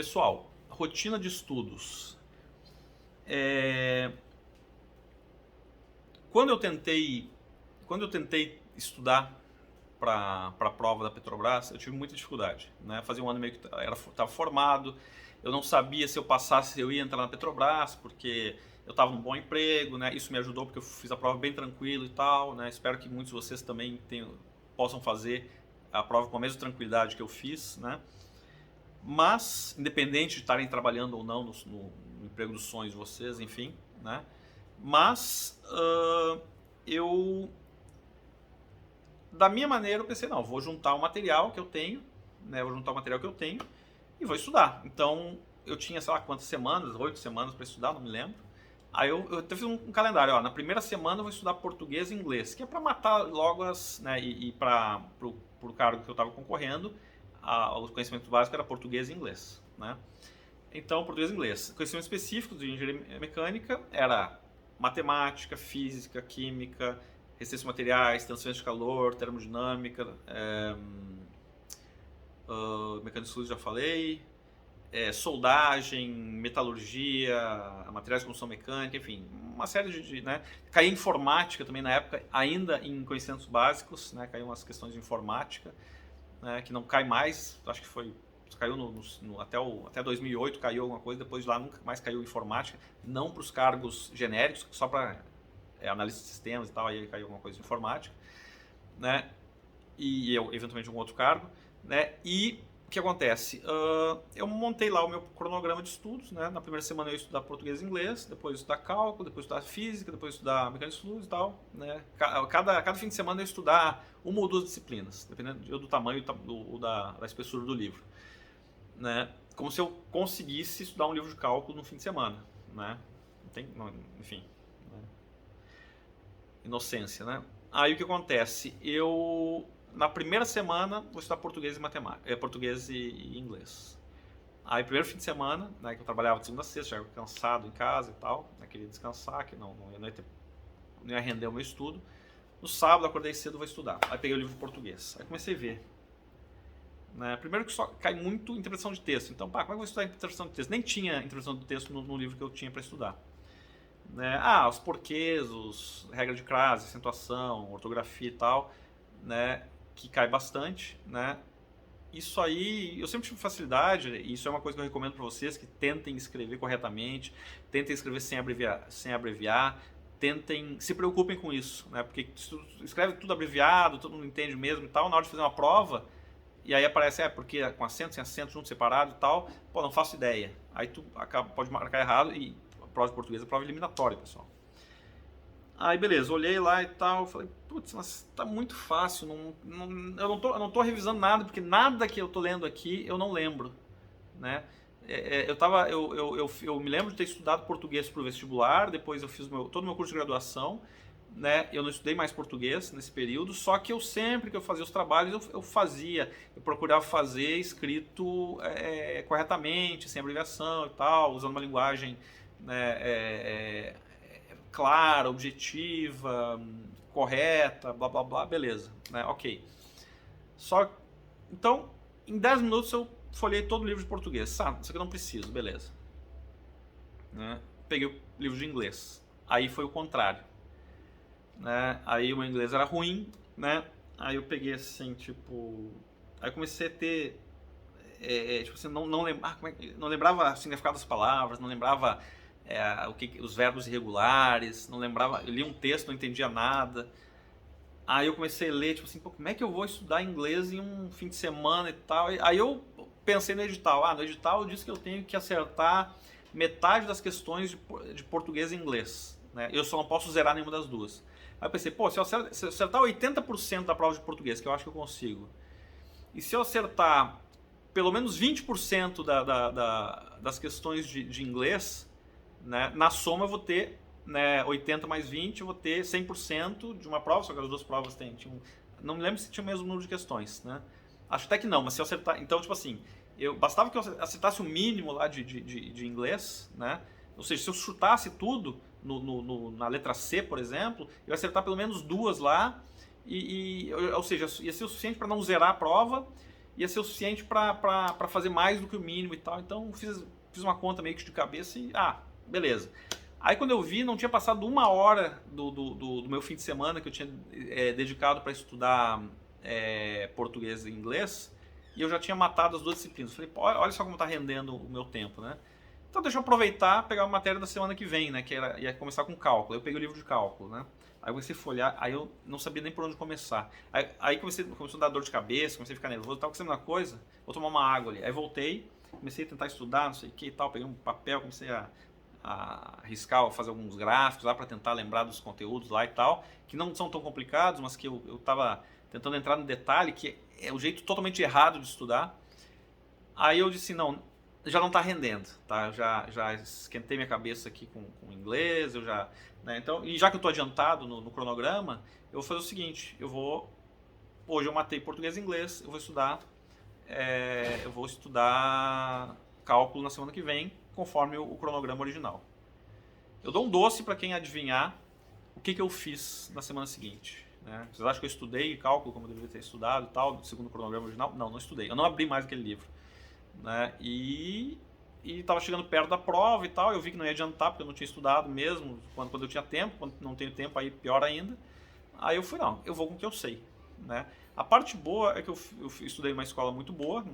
Pessoal, rotina de estudos. Quando eu tentei estudar para a prova da Petrobras, eu tive muita dificuldade, né? Fazia um ano e meio que estava formado, eu não sabia se eu passasse, eu ia entrar na Petrobras, porque eu estava num bom emprego, né? Isso me ajudou porque eu fiz a prova bem tranquilo e tal, né? Espero que muitos de vocês também possam fazer a prova com a mesma tranquilidade que eu fiz, né? Mas, independente de estarem trabalhando ou não no emprego dos sonhos de vocês, enfim, né? Mas eu, da minha maneira, eu pensei, não, vou juntar o material que eu tenho, né? Vou juntar o material que eu tenho e vou estudar. Então, eu tinha, sei lá, quantas semanas, 8 semanas para estudar, não me lembro. Aí eu até fiz um calendário, ó, na primeira semana eu vou estudar português e inglês, que é para matar logo né, e para o cargo que eu estava concorrendo, o conhecimento básico era português e inglês, né? Então, português e inglês. Conhecimento específico de engenharia mecânica era matemática, física, química, resistência de materiais, transferência de calor, termodinâmica, mecânica de fluidos já falei, soldagem, metalurgia, materiais de construção mecânica, enfim, uma série de né? Caiu informática também na época, ainda em conhecimentos básicos, né? Caiu umas questões de informática, né? Que não cai mais, acho que caiu até 2008 caiu alguma coisa, depois de lá nunca mais caiu informática, não para os cargos genéricos, só para analista de sistemas e tal, aí caiu alguma coisa de informática, né? E eu, eventualmente algum outro cargo, né? E o que acontece? Eu montei lá o meu cronograma de estudos, né? Na primeira semana eu ia estudar português e inglês, depois estudar cálculo, depois estudar física, depois estudar mecânica de fluidos e tal, né? Cada fim de semana eu ia estudar uma ou duas disciplinas, dependendo do tamanho da espessura do livro, né? Como se eu conseguisse estudar um livro de cálculo no fim de semana, né? Enfim, né? Inocência, né? Aí o que acontece? Na primeira semana vou estudar português e matemática, português e inglês. Aí primeiro fim de semana, né, que eu trabalhava de segunda a sexta, já era cansado em casa e tal, né, queria descansar, que não ia render o meu estudo. No sábado acordei cedo, vou estudar. Aí peguei o livro de português. Aí comecei a ver. Né, primeiro que só cai muito interpretação de texto. Então, como é que eu vou estudar interpretação de texto? Nem tinha interpretação de texto no livro que eu tinha para estudar. Né? Os porquês, regra de crase, acentuação, ortografia e tal, né? Que cai bastante, né? Isso aí, eu sempre tive facilidade, e isso é uma coisa que eu recomendo para vocês, que tentem escrever corretamente, tentem escrever sem abreviar, se preocupem com isso, né? Porque se tu escreve tudo abreviado, todo mundo entende mesmo e tal, na hora de fazer uma prova, e aí aparece, porque com acento, sem acento, junto, separado e tal, pô, não faço ideia. Aí tu pode marcar errado e a prova de português é prova eliminatória, pessoal. Aí beleza, olhei lá e tal, falei, putz, mas tá muito fácil, eu não tô revisando nada, porque nada que eu tô lendo aqui eu não lembro, né? Eu me lembro de ter estudado português pro vestibular, depois eu fiz todo o meu curso de graduação, né? Eu não estudei mais português nesse período, só que sempre que eu fazia os trabalhos, eu procurava fazer escrito corretamente, sem abreviação e tal, usando uma linguagem, né, clara, objetiva, correta, blá blá blá, beleza, né? Ok. Então, em 10 minutos eu folhei todo o livro de português. Isso aqui eu não preciso, beleza. Né? Peguei o livro de inglês. Aí foi o contrário. Né? Aí o meu inglês era ruim, né? Aí eu peguei assim, tipo... Aí comecei a ter... tipo assim, não lembrava o significado das palavras, não lembrava... os verbos irregulares, não lembrava, eu li um texto, não entendia nada. Aí eu comecei a ler, tipo assim, como é que eu vou estudar inglês em um fim de semana e tal? Aí eu pensei no edital. No edital diz que eu tenho que acertar metade das questões de português e inglês, né? Eu só não posso zerar nenhuma das duas. Aí eu pensei, se eu acertar 80% da prova de português, que eu acho que eu consigo, e se eu acertar pelo menos 20% das questões de inglês, né, na soma eu vou ter, né, 80 mais 20, eu vou ter 100% de uma prova, só que as duas provas não me lembro se tinha o mesmo número de questões, né? Acho até que não, mas se eu acertar... Então, tipo assim, bastava que eu acertasse o mínimo lá de inglês, né? Ou seja, se eu chutasse tudo na letra C, por exemplo, eu ia acertar pelo menos duas lá, ou seja, ia ser o suficiente para não zerar a prova ia ser o suficiente para fazer mais do que o mínimo e tal. Então fiz uma conta meio que de cabeça e, beleza. Aí quando eu vi, não tinha passado 1 hora do meu fim de semana que eu tinha dedicado para estudar português e inglês, e eu já tinha matado as 2 disciplinas. Falei, pô, olha só como está rendendo o meu tempo, né? Então deixa eu aproveitar, pegar a matéria da semana que vem, né? Que ia começar com cálculo. Eu peguei o livro de cálculo, né? Aí eu comecei a folhear, aí eu não sabia nem por onde começar. Aí começou a dar dor de cabeça, comecei a ficar nervoso, estava acontecendo uma coisa, vou tomar uma água ali. Aí voltei, comecei a tentar estudar, não sei o que e tal, peguei um papel, comecei a riscar, fazer alguns gráficos lá para tentar lembrar dos conteúdos lá e tal, que não são tão complicados, mas que eu estava tentando entrar no detalhe, que é o jeito totalmente errado de estudar. Aí eu disse, não, já não está rendendo, tá? Eu já esquentei minha cabeça aqui com inglês, né? Então, e já que eu estou adiantado no cronograma, eu vou fazer o seguinte, hoje eu matei português e inglês, eu vou estudar cálculo na semana que vem, conforme o cronograma original. Eu dou um doce para quem adivinhar o que eu fiz na semana seguinte. Né? Vocês acham que eu estudei cálculo como eu deveria ter estudado e tal, segundo o cronograma original? Não estudei. Eu não abri mais aquele livro. Né? E estava chegando perto da prova e tal, eu vi que não ia adiantar, porque eu não tinha estudado mesmo, quando eu tinha tempo, quando não tenho tempo, aí pior ainda. Aí eu fui, não, eu vou com o que eu sei. Né? A parte boa é que eu estudei numa escola muito boa,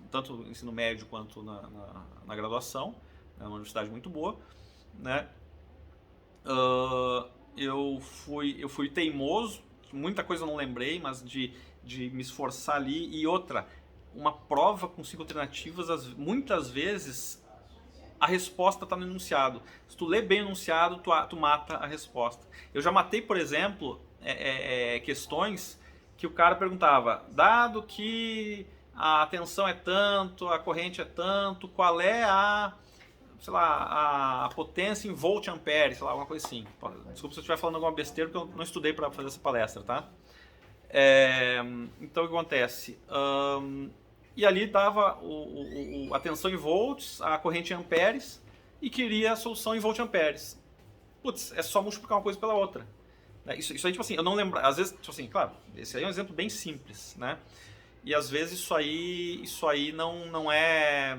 tanto no ensino médio quanto na graduação, né? Uma universidade muito boa. Né? Eu fui teimoso, muita coisa eu não lembrei, mas de me esforçar ali. E outra, uma prova com 5 alternativas, muitas vezes a resposta está no enunciado. Se tu lê bem o enunciado, tu mata a resposta. Eu já matei, por exemplo, questões que o cara perguntava, dado que a tensão é tanto, a corrente é tanto, qual é a potência em volt-ampere, sei lá, alguma coisa assim. Desculpa se eu estiver falando alguma besteira, porque eu não estudei para fazer essa palestra, tá? Então o que acontece? E ali dava a tensão em volts, a corrente em amperes, e queria a solução em volt-amperes. Putz, é só multiplicar uma coisa pela outra. Isso aí, tipo assim, eu não lembro, às vezes, tipo assim, claro, esse aí é um exemplo bem simples, né? E às vezes isso aí não é...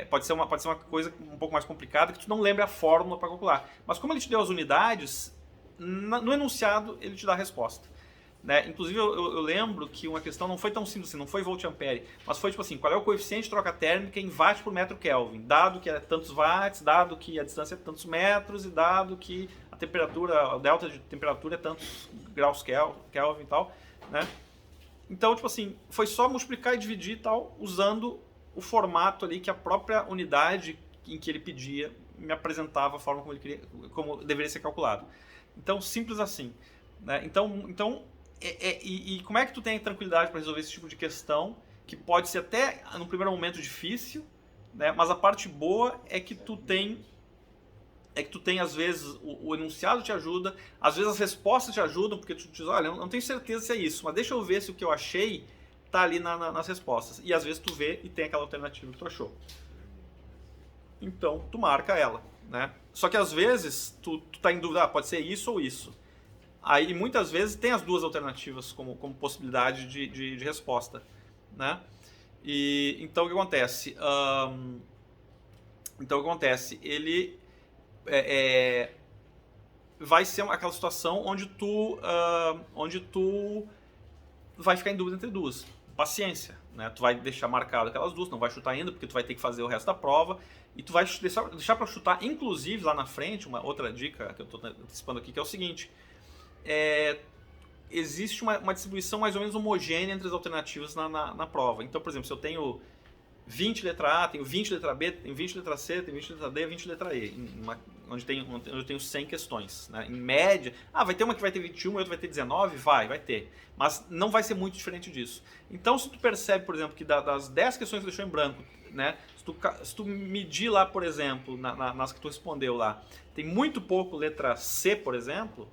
pode ser uma coisa um pouco mais complicada, que tu não lembra a fórmula para calcular. Mas como ele te deu as unidades, no enunciado ele te dá a resposta. Né? Inclusive eu lembro que uma questão não foi tão simples assim, não foi volt-ampere, mas foi tipo assim, qual é o coeficiente de troca térmica em watt por metro Kelvin, dado que é tantos watts, dado que a distância é tantos metros e dado que a temperatura, o delta de temperatura é tantos graus Kelvin e tal, né? Então, tipo assim, foi só multiplicar e dividir e tal, usando o formato ali que a própria unidade em que ele pedia me apresentava a forma como ele queria, como deveria ser calculado. Então, simples assim. Né? Então e como é que tu tem tranquilidade para resolver esse tipo de questão, que pode ser até no primeiro momento difícil, né? Mas a parte boa é que tu tem às vezes o enunciado te ajuda, às vezes as respostas te ajudam, porque tu diz, olha, eu não tenho certeza se é isso, mas deixa eu ver se o que eu achei tá ali nas respostas. E às vezes tu vê e tem aquela alternativa que tu achou. Então tu marca ela, né? Só que às vezes tu tá em dúvida, pode ser isso ou isso. Aí Muitas vezes tem as 2 alternativas como possibilidade de resposta, né? E então o que acontece? Ele vai ser aquela situação onde tu vai ficar em dúvida entre 2. Paciência, né? Tu vai deixar marcado aquelas 2, não vai chutar ainda, porque tu vai ter que fazer o resto da prova, e tu vai deixar para chutar, inclusive lá na frente, uma outra dica que eu estou antecipando aqui, que é o seguinte, existe uma distribuição mais ou menos homogênea entre as alternativas na prova. Então, por exemplo, se eu tenho 20 letra A, tenho 20 letra B, tenho 20 letra C, tenho 20 letra D, 20 letra E, onde eu tenho 100 questões. Né? Em média, vai ter uma que vai ter 21, outra vai ter 19, vai ter. Mas não vai ser muito diferente disso. Então, se tu percebe, por exemplo, que das 10 questões que tu deixou em branco, né, se tu medir lá, por exemplo, nas que tu respondeu lá, tem muito pouco letra C, por exemplo,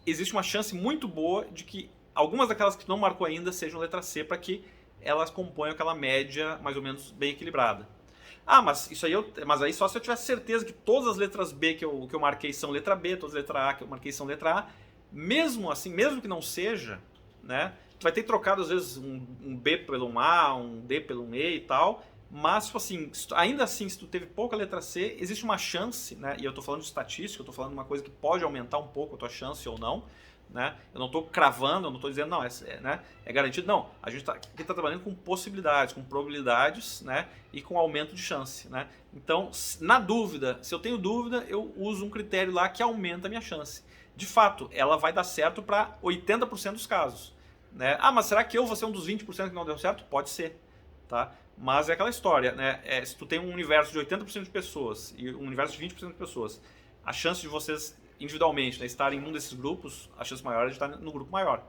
existe uma chance muito boa de que algumas daquelas que tu não marcou ainda sejam letra C, para que elas componham aquela média mais ou menos bem equilibrada. Mas aí só se eu tivesse certeza que todas as letras B que eu marquei são letra B, todas as letras A que eu marquei são letra A. Mesmo assim, mesmo que não seja, né, vai ter trocado às vezes um B pelo um A, um D pelo um E e tal, mas tipo assim, ainda assim, se tu teve pouca letra C, existe uma chance, né? E eu tô falando de estatística, eu tô falando de uma coisa que pode aumentar um pouco a tua chance ou não, né? Eu não estou cravando, eu não estou dizendo, não, é garantido. Não, a gente aqui está trabalhando com possibilidades, com probabilidades, né? E com aumento de chance, né? Então, na dúvida, se eu tenho dúvida, eu uso um critério lá que aumenta a minha chance. De fato, ela vai dar certo para 80% dos casos, né? Ah, mas será que eu vou ser um dos 20% que não deu certo? Pode ser, tá? Mas é aquela história, né? Se tu tem um universo de 80% de pessoas e um universo de 20% de pessoas, a chance de vocês individualmente, né, estar em um desses grupos, a chance maior é de estar no grupo maior,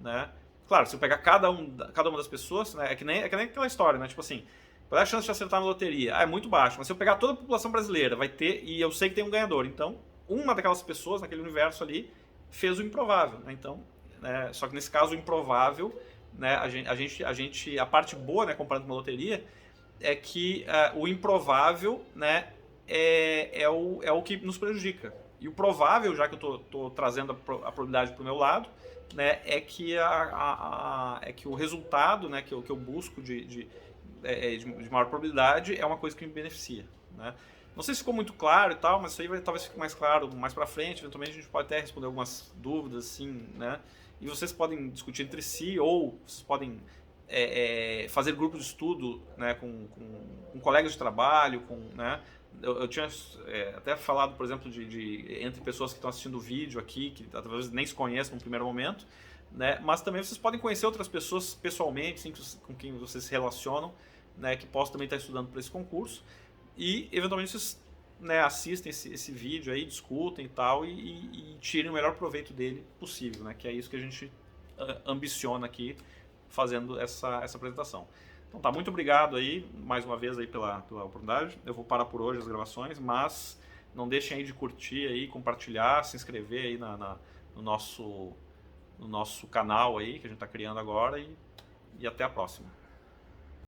né? Claro, se eu pegar cada uma das pessoas, né, é que nem aquela história, né? Tipo assim, qual é a chance de acertar na loteria? Ah, é muito baixa, mas se eu pegar toda a população brasileira, vai ter, e eu sei que tem um ganhador, então uma daquelas pessoas naquele universo ali fez o improvável, né? Então, né, só que nesse caso o improvável, né, a parte boa, né, comparando com uma loteria, é que o improvável, né, é o que nos prejudica. E o provável, já que eu estou trazendo a probabilidade para o meu lado, né, é que o resultado, né, que eu busco de maior probabilidade é uma coisa que me beneficia, né? Não sei se ficou muito claro e tal, mas isso aí talvez fique mais claro mais para frente. Eventualmente a gente pode até responder algumas dúvidas, assim, né? E vocês podem discutir entre si ou vocês podem fazer grupos de estudo, né, com colegas de trabalho, né? Eu tinha até falado, por exemplo, entre pessoas que estão assistindo o vídeo aqui, que talvez nem se conhecem no primeiro momento, né? Mas também vocês podem conhecer outras pessoas pessoalmente, assim, com quem vocês se relacionam, né, que possam também estar estudando para esse concurso. E, eventualmente, vocês, né, assistem esse vídeo aí, discutem e tal, e tirem o melhor proveito dele possível, né? Que é isso que a gente ambiciona aqui, fazendo essa apresentação. Então tá, muito obrigado aí, mais uma vez aí pela oportunidade. Eu vou parar por hoje as gravações, mas não deixem aí de curtir aí, compartilhar, se inscrever aí no nosso canal aí, que a gente está criando agora, e até a próxima.